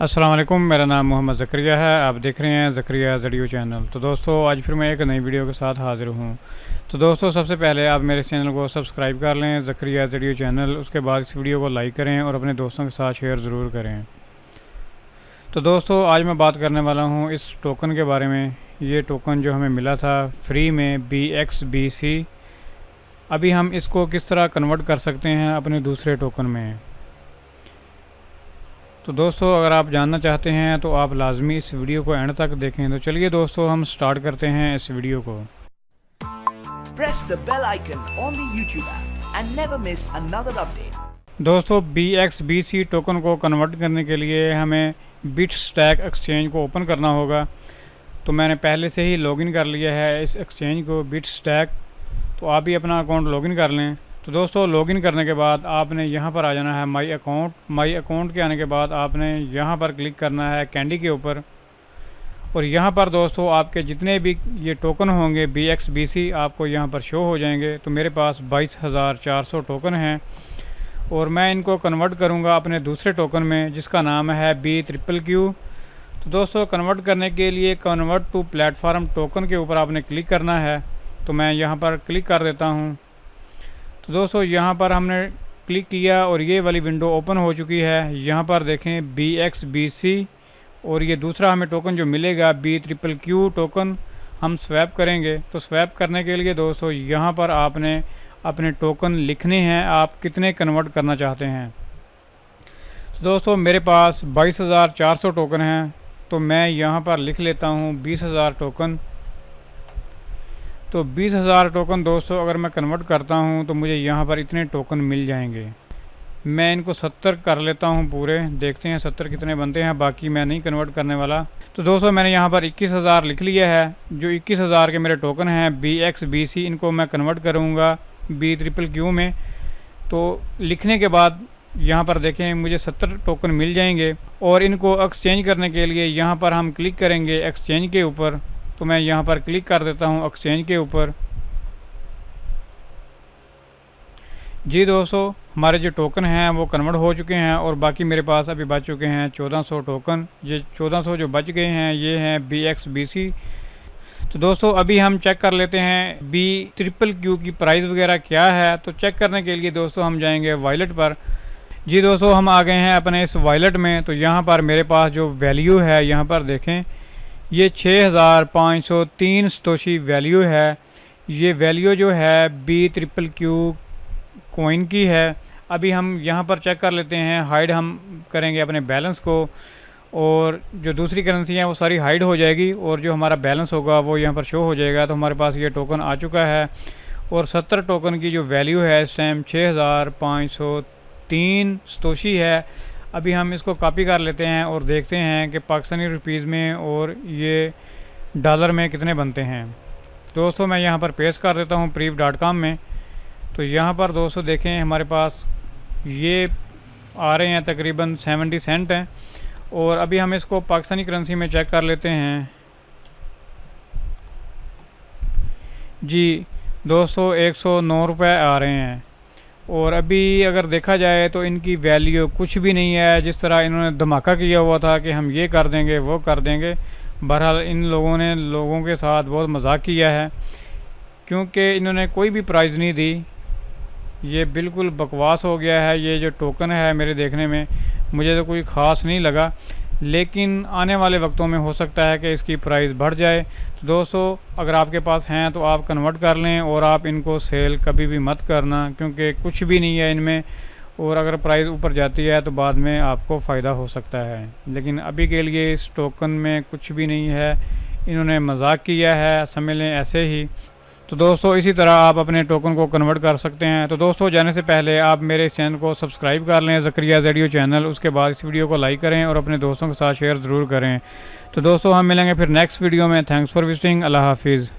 अस्सलाम वालेकुम, मेरा नाम मोहम्मद ज़करिया है। आप देख रहे हैं ज़करिया वीडियो चैनल। तो दोस्तों आज फिर मैं एक नई वीडियो के साथ हाज़िर हूँ। तो दोस्तों सबसे पहले आप मेरे चैनल को सब्सक्राइब कर लें, ज़करिया वीडियो चैनल। उसके बाद इस वीडियो को लाइक करें और अपने दोस्तों के साथ शेयर ज़रूर करें। तो दोस्तों आज मैं बात करने वाला हूँ इस टोकन के बारे में। ये टोकन जो हमें मिला था फ्री में BXBC, अभी हम इसको किस तरह कन्वर्ट कर सकते हैं अपने दूसरे टोकन में। तो दोस्तों अगर आप जानना चाहते हैं तो आप लाजमी इस वीडियो को एंड तक देखें। तो चलिए दोस्तों हम स्टार्ट करते हैं इस वीडियो को। Press the bell icon on the YouTube app and never miss another update. दोस्तों BXBC टोकन को कन्वर्ट करने के लिए हमें बिटस्टैक एक्सचेंज को ओपन करना होगा। तो मैंने पहले से ही लॉगिन कर लिया है इस एक्सचेंज को, बिटस्टैक। तो आप भी अपना अकाउंट लॉगिन कर लें। तो दोस्तों लॉगिन करने के बाद आपने यहाँ पर आ जाना है माई अकाउंट के आने के बाद आपने यहाँ पर क्लिक करना है कैंडी के ऊपर। और यहाँ पर दोस्तों आपके जितने भी ये टोकन होंगे BXBC आपको यहाँ पर शो हो जाएंगे। तो मेरे पास 22,400 टोकन हैं और मैं इनको कन्वर्ट करूँगा अपने दूसरे टोकन में जिसका नाम है BQQQ। तो दोस्तों कन्वर्ट करने के लिए कन्वर्ट टू प्लेटफॉर्म टोकन के ऊपर आपने क्लिक करना है। तो मैं यहाँ पर क्लिक कर देता हूँ। तो दोस्तों यहाँ पर हमने क्लिक किया और ये वाली विंडो ओपन हो चुकी है। यहाँ पर देखें BXBC और ये दूसरा हमें टोकन जो मिलेगा BQQQ टोकन हम स्वैप करेंगे। तो स्वैप करने के लिए दोस्तों यहाँ पर आपने अपने टोकन लिखने हैं, आप कितने कन्वर्ट करना चाहते हैं। तो दोस्तों मेरे पास 22,400 टोकन हैं, तो मैं यहाँ पर लिख लेता हूँ 20,000 टोकन। तो 20,000 टोकन दोस्तों अगर मैं कन्वर्ट करता हूँ तो मुझे यहाँ पर इतने टोकन मिल जाएंगे। मैं इनको 70 कर लेता हूँ पूरे, देखते हैं 70 कितने बनते हैं, बाकी मैं नहीं कन्वर्ट करने वाला। तो दोस्तों मैंने यहाँ पर 21,000 लिख लिया है। जो 21,000 के मेरे टोकन हैं BXBC, इनको मैं कन्वर्ट करूँगा BQQQ में। तो लिखने के बाद यहाँ पर देखें मुझे 70 टोकन मिल जाएंगे और इनको एक्सचेंज करने के लिए यहाँ पर हम क्लिक करेंगे एक्सचेंज के ऊपर। तो मैं यहाँ पर क्लिक कर देता हूँ एक्सचेंज के ऊपर। जी दोस्तों हमारे जो टोकन हैं वो कन्वर्ट हो चुके हैं और बाकी मेरे पास अभी बच चुके हैं 1400 टोकन। ये 1400 जो बच गए हैं ये हैं BXBC। तो दोस्तों अभी हम चेक कर लेते हैं BQQQ की प्राइस वगैरह क्या है। तो चेक करने के लिए दोस्तों हम जाएंगे वॉलेट पर। जी दोस्तों हम आ गए हैं अपने इस वॉलेट में। तो यहाँ पर मेरे पास जो वैल्यू है यहाँ पर देखें ये 6,503 सतोशी वैल्यू है। ये वैल्यू जो है BQQQ कॉइन की है। अभी हम यहाँ पर चेक कर लेते हैं, हाइड हम करेंगे अपने बैलेंस को और जो दूसरी करेंसी है वो सारी हाइड हो जाएगी और जो हमारा बैलेंस होगा वो यहाँ पर शो हो जाएगा। तो हमारे पास ये टोकन आ चुका है और 70 टोकन की जो वैल्यू है इस टाइम 6,503 सतोशी है। अभी हम इसको कॉपी कर लेते हैं और देखते हैं कि पाकिस्तानी रुपीज़ में और ये डॉलर में कितने बनते हैं। दोस्तों मैं यहाँ पर पेस्ट कर देता हूँ prev.com में। तो यहाँ पर दोस्तों देखें हमारे पास ये आ रहे हैं तकरीबन 70 सेंट हैं और अभी हम इसको पाकिस्तानी करेंसी में चेक कर लेते हैं। जी दोस्तों 109 रुपये आ रहे हैं और अभी अगर देखा जाए तो इनकी वैल्यू कुछ भी नहीं है। जिस तरह इन्होंने धमाका किया हुआ था कि हम ये कर देंगे वो कर देंगे, बहरहाल इन लोगों ने लोगों के साथ बहुत मजाक किया है क्योंकि इन्होंने कोई भी प्राइस नहीं दी। ये बिल्कुल बकवास हो गया है। ये जो टोकन है मेरे देखने में मुझे तो कोई ख़ास नहीं लगा, लेकिन आने वाले वक्तों में हो सकता है कि इसकी प्राइस बढ़ जाए। तो दोस्तों अगर आपके पास हैं तो आप कन्वर्ट कर लें और आप इनको सेल कभी भी मत करना क्योंकि कुछ भी नहीं है इनमें और अगर प्राइस ऊपर जाती है तो बाद में आपको फ़ायदा हो सकता है। लेकिन अभी के लिए इस टोकन में कुछ भी नहीं है, इन्होंने मजाक किया है, समझ लें ऐसे ही। तो दोस्तों इसी तरह आप अपने टोकन को कन्वर्ट कर सकते हैं। तो दोस्तों जाने से पहले आप मेरे इस चैनल को सब्सक्राइब कर लें, ज़करिया वीडियो चैनल। उसके बाद इस वीडियो को लाइक करें और अपने दोस्तों के साथ शेयर ज़रूर करें। तो दोस्तों हम मिलेंगे फिर नेक्स्ट वीडियो में। Thanks for visiting. अल्लाह हाफिज़।